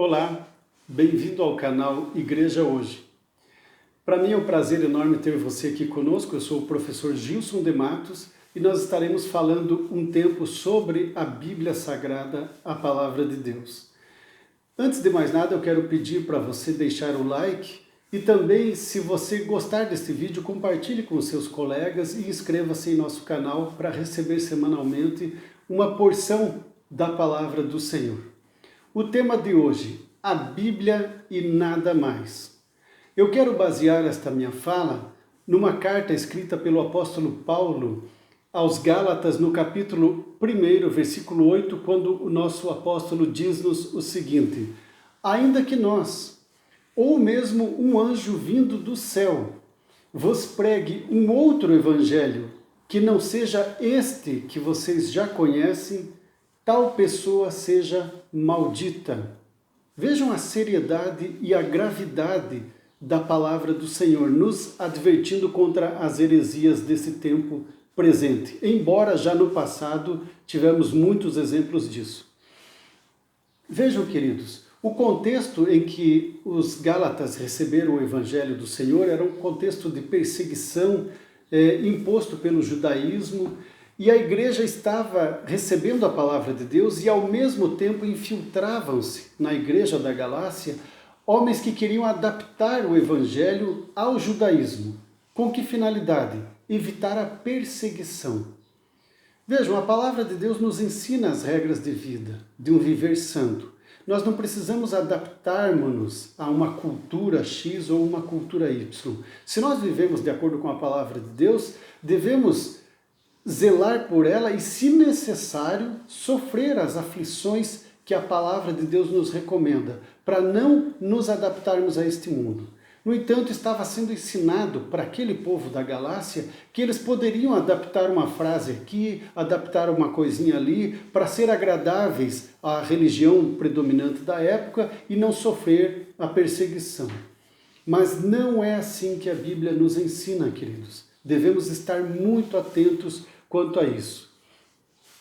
Olá, bem-vindo ao canal Igreja Hoje. Para mim é um prazer enorme ter você aqui conosco. Eu sou o professor Gilson de Matos e nós estaremos falando um tempo sobre a Bíblia Sagrada, a Palavra de Deus. Antes de mais nada, eu quero pedir para você deixar o like e também, se você gostar deste vídeo, compartilhe com seus colegas e inscreva-se em nosso canal para receber semanalmente uma porção da Palavra do Senhor. O tema de hoje, a Bíblia e nada mais. Eu quero basear esta minha fala numa carta escrita pelo apóstolo Paulo aos Gálatas, no capítulo 1, versículo 8, quando o nosso apóstolo diz-nos o seguinte: ainda que nós, ou mesmo um anjo vindo do céu, vos pregue um outro evangelho, que não seja este que vocês já conhecem, tal pessoa seja maldita. Vejam a seriedade e a gravidade da palavra do Senhor, nos advertindo contra as heresias desse tempo presente, embora já no passado tivemos muitos exemplos disso. Vejam, queridos, o contexto em que os Gálatas receberam o Evangelho do Senhor era um contexto de perseguição imposto pelo judaísmo, e a igreja estava recebendo a palavra de Deus e ao mesmo tempo infiltravam-se na igreja da Galácia homens que queriam adaptar o Evangelho ao judaísmo. Com que finalidade? Evitar a perseguição. Vejam, a palavra de Deus nos ensina as regras de vida, de um viver santo. Nós não precisamos adaptarmos-nos a uma cultura X ou uma cultura Y. Se nós vivemos de acordo com a palavra de Deus, devemos zelar por ela e, se necessário, sofrer as aflições que a palavra de Deus nos recomenda, para não nos adaptarmos a este mundo. No entanto, estava sendo ensinado para aquele povo da Galácia que eles poderiam adaptar uma frase aqui, adaptar uma coisinha ali, para ser agradáveis à religião predominante da época e não sofrer a perseguição. Mas não é assim que a Bíblia nos ensina, queridos. Devemos estar muito atentos quanto a isso.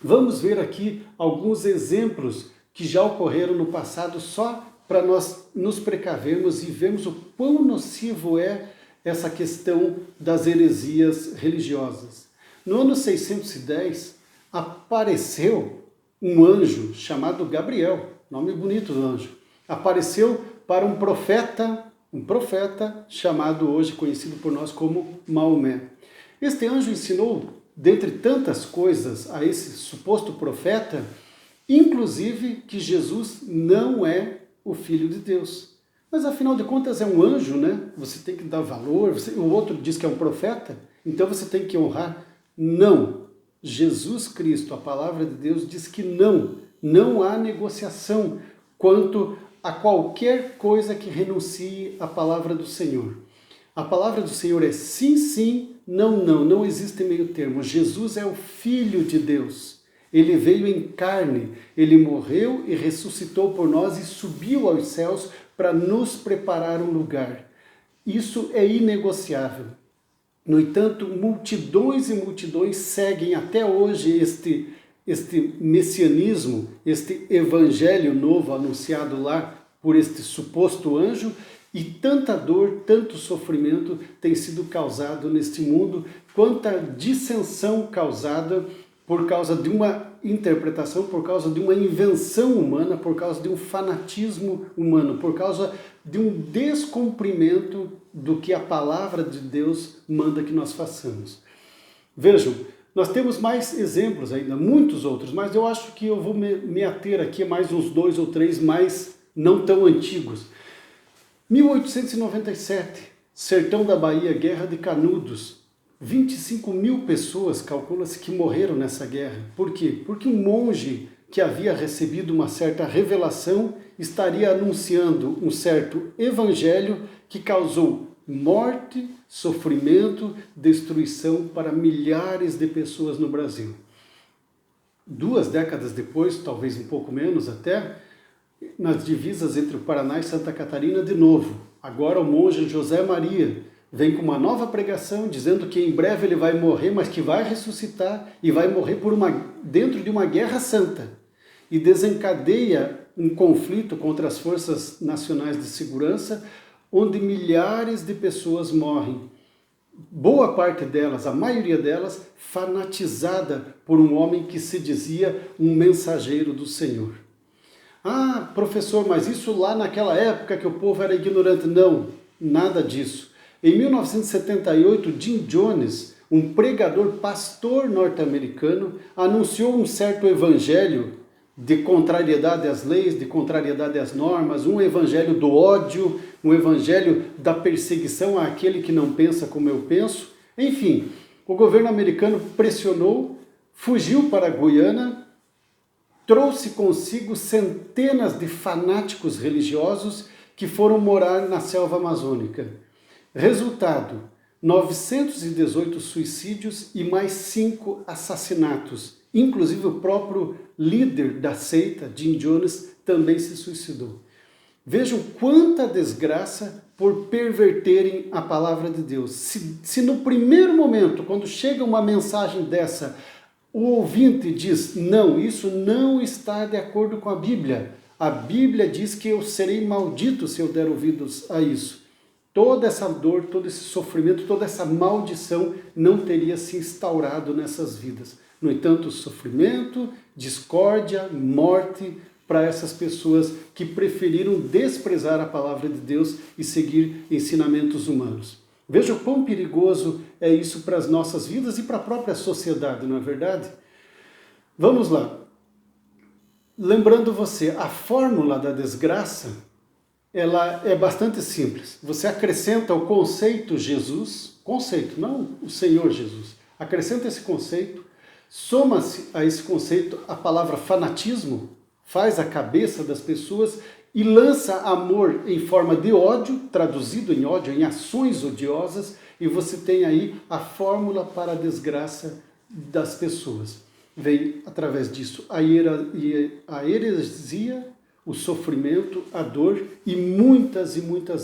Vamos ver aqui alguns exemplos que já ocorreram no passado, só para nós nos precavermos e vermos o quão nocivo é essa questão das heresias religiosas. No ano 610, apareceu um anjo chamado Gabriel, nome bonito do anjo, apareceu para um profeta chamado hoje conhecido por nós como Maomé. Este anjo ensinou, dentre tantas coisas, a esse suposto profeta, inclusive que Jesus não é o Filho de Deus. Mas afinal de contas é um anjo, né? Você tem que dar valor, o outro diz que é um profeta, então você tem que honrar. Não! Jesus Cristo, a palavra de Deus, diz que não há negociação quanto a qualquer coisa que renuncie à palavra do Senhor. A palavra do Senhor é sim, sim, não existe meio termo. Jesus é o Filho de Deus. Ele veio em carne, ele morreu e ressuscitou por nós e subiu aos céus para nos preparar um lugar. Isso é inegociável. No entanto, multidões e multidões seguem até hoje este messianismo, este evangelho novo anunciado lá por este suposto anjo, e tanta dor, tanto sofrimento tem sido causado neste mundo, quanta dissensão causada por causa de uma interpretação, por causa de uma invenção humana, por causa de um fanatismo humano, por causa de um descumprimento do que a palavra de Deus manda que nós façamos. Vejam, nós temos mais exemplos ainda, muitos outros, mas eu acho que eu vou me ater aqui a mais uns 2 ou 3 mais não tão antigos. 1897, sertão da Bahia, Guerra de Canudos. 25 mil pessoas, calcula-se, que morreram nessa guerra. Por quê? Porque um monge que havia recebido uma certa revelação estaria anunciando um certo evangelho que causou morte, sofrimento, destruição para milhares de pessoas no Brasil. 2 décadas depois, talvez um pouco menos até, nas divisas entre o Paraná e Santa Catarina de novo. Agora o monge José Maria vem com uma nova pregação dizendo que em breve ele vai morrer, mas que vai ressuscitar e vai morrer dentro de uma guerra santa. E desencadeia um conflito contra as forças nacionais de segurança, onde milhares de pessoas morrem. Boa parte delas, a maioria delas, fanatizada por um homem que se dizia um mensageiro do Senhor. Ah, professor, mas isso lá naquela época que o povo era ignorante. Não, nada disso. Em 1978, Jim Jones, um pregador pastor norte-americano, anunciou um certo evangelho de contrariedade às leis, de contrariedade às normas, um evangelho do ódio, um evangelho da perseguição àquele que não pensa como eu penso. Enfim, o governo americano pressionou, fugiu para a Guiana, trouxe consigo centenas de fanáticos religiosos que foram morar na selva amazônica. Resultado, 918 suicídios e mais 5 assassinatos. Inclusive o próprio líder da seita, Jim Jones, também se suicidou. Vejam quanta desgraça por perverterem a palavra de Deus. Se no primeiro momento, quando chega uma mensagem dessa, o ouvinte diz, não, isso não está de acordo com a Bíblia. A Bíblia diz que eu serei maldito se eu der ouvidos a isso. Toda essa dor, todo esse sofrimento, toda essa maldição não teria se instaurado nessas vidas. No entanto, sofrimento, discórdia, morte para essas pessoas que preferiram desprezar a palavra de Deus e seguir ensinamentos humanos. Veja o quão perigoso é isso para as nossas vidas e para a própria sociedade, não é verdade? Vamos lá. Lembrando você, a fórmula da desgraça, ela é bastante simples. Você acrescenta o conceito Jesus, conceito, não o Senhor Jesus. Acrescenta esse conceito, soma-se a esse conceito a palavra fanatismo, faz a cabeça das pessoas e lança amor em forma de ódio, traduzido em ódio, em ações odiosas, e você tem aí a fórmula para a desgraça das pessoas. Vem através disso a heresia, o sofrimento, a dor e muitas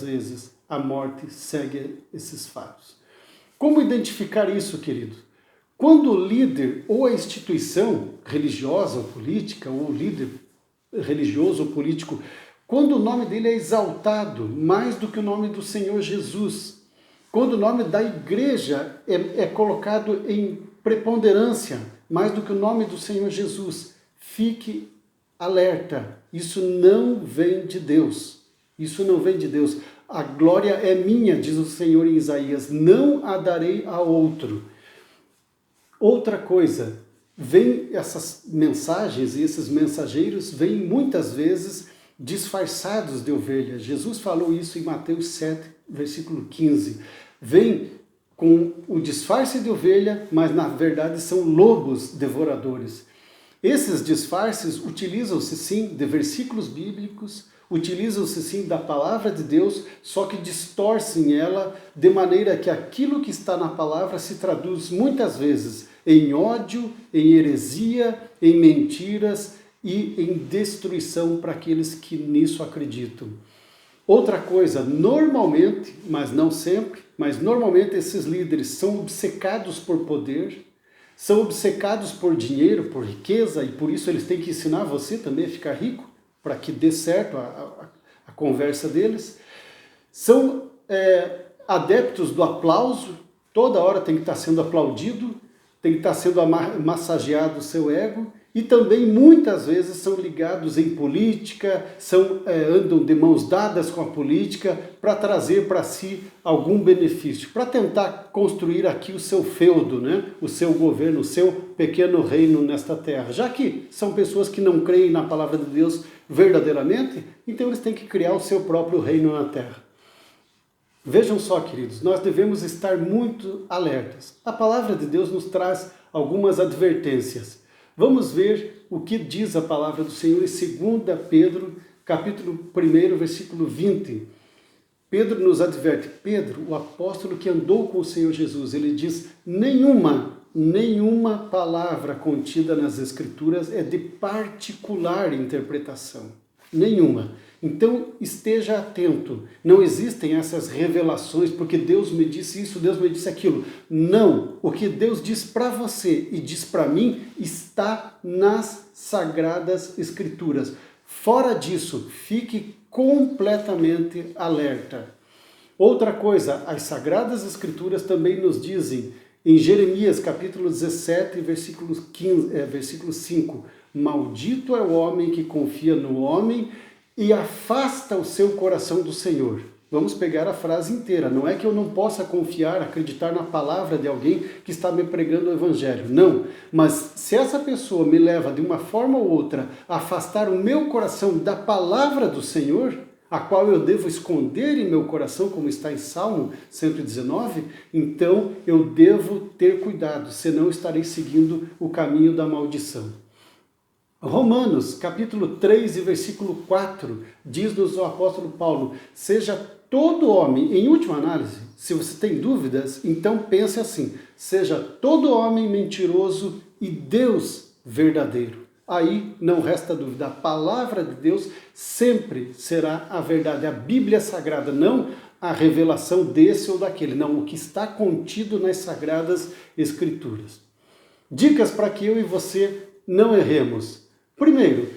vezes a morte segue esses fatos. Como identificar isso, querido? Quando o líder ou a instituição religiosa ou política, ou o líder religioso ou político, quando o nome dele é exaltado mais do que o nome do Senhor Jesus, quando o nome da igreja é colocado em preponderância mais do que o nome do Senhor Jesus, fique alerta, isso não vem de Deus, isso não vem de Deus. A glória é minha, diz o Senhor em Isaías, não a darei a outro. Outra coisa, vem essas mensagens e esses mensageiros vêm muitas vezes disfarçados de ovelhas. Jesus falou isso em Mateus 7, versículo 15. Vem com o disfarce de ovelha, mas na verdade são lobos devoradores. Esses disfarces utilizam-se sim de versículos bíblicos, utilizam-se sim da palavra de Deus, só que distorcem ela de maneira que aquilo que está na palavra se traduz muitas vezes em ódio, em heresia, em mentiras e em destruição para aqueles que nisso acreditam. Outra coisa, normalmente, mas não sempre, mas normalmente esses líderes são obcecados por poder, são obcecados por dinheiro, por riqueza, e por isso eles têm que ensinar você também a ficar rico, para que dê certo a conversa deles. São adeptos do aplauso, toda hora tem que estar sendo aplaudido, tem que estar sendo massageado o seu ego, e também muitas vezes são ligados em política, andam de mãos dadas com a política para trazer para si algum benefício, para tentar construir aqui o seu feudo, né? O seu governo, o seu pequeno reino nesta terra. Já que são pessoas que não creem na palavra de Deus verdadeiramente, então eles têm que criar o seu próprio reino na terra. Vejam só, queridos, nós devemos estar muito alertas. A palavra de Deus nos traz algumas advertências. Vamos ver o que diz a palavra do Senhor em 2 Pedro, capítulo 1, versículo 20. Pedro nos adverte, Pedro, o apóstolo que andou com o Senhor Jesus, ele diz, nenhuma palavra contida nas Escrituras é de particular interpretação. Nenhuma. Então, esteja atento. Não existem essas revelações, porque Deus me disse isso, Deus me disse aquilo. Não. O que Deus diz para você e diz para mim está nas Sagradas Escrituras. Fora disso, fique completamente alerta. Outra coisa, as Sagradas Escrituras também nos dizem, em Jeremias capítulo 17, versículo 5, maldito é o homem que confia no homem e afasta o seu coração do Senhor. Vamos pegar a frase inteira. Não é que eu não possa confiar, acreditar na palavra de alguém que está me pregando o Evangelho. Não. Mas se essa pessoa me leva de uma forma ou outra a afastar o meu coração da palavra do Senhor, a qual eu devo esconder em meu coração, como está em Salmo 119, então eu devo ter cuidado, senão estarei seguindo o caminho da maldição. Romanos, capítulo 3 e versículo 4, diz-nos o apóstolo Paulo, seja todo homem, em última análise, se você tem dúvidas, então pense assim, seja todo homem mentiroso e Deus verdadeiro. Aí não resta dúvida, a palavra de Deus sempre será a verdade, a Bíblia Sagrada, não a revelação desse ou daquele, não, o que está contido nas Sagradas Escrituras. Dicas para que eu e você não erremos. Primeiro,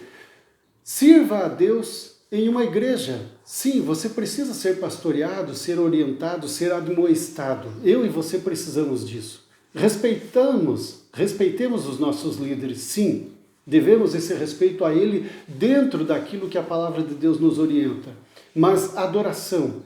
sirva a Deus em uma igreja. Sim, você precisa ser pastoreado, ser orientado, ser admoestado. Eu e você precisamos disso. Respeitemos os nossos líderes, sim. Devemos esse respeito a ele dentro daquilo que a palavra de Deus nos orienta. Mas adoração,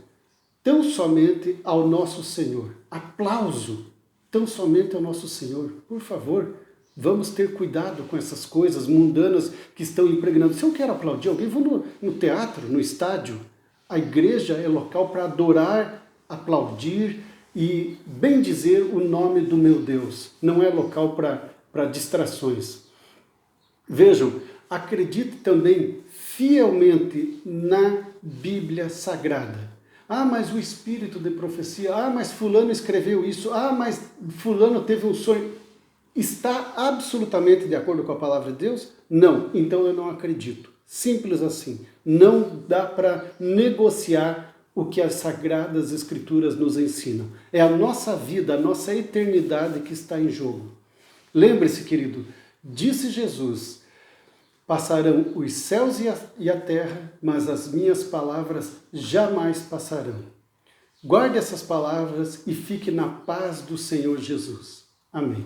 tão somente ao nosso Senhor. Aplauso, tão somente ao nosso Senhor. Por favor, vamos ter cuidado com essas coisas mundanas que estão impregnando. Se eu quero aplaudir alguém, vou no teatro, no estádio. A igreja é local para adorar, aplaudir e bendizer o nome do meu Deus. Não é local para distrações. Vejam, acredite também fielmente na Bíblia Sagrada. Ah, mas o espírito de profecia, ah, mas fulano escreveu isso, ah, mas fulano teve um sonho. Está absolutamente de acordo com a palavra de Deus? Não, então eu não acredito. Simples assim. Não dá para negociar o que as Sagradas Escrituras nos ensinam. É a nossa vida, a nossa eternidade que está em jogo. Lembre-se, querido, disse Jesus, passarão os céus e a terra, mas as minhas palavras jamais passarão. Guarde essas palavras e fique na paz do Senhor Jesus. Amém.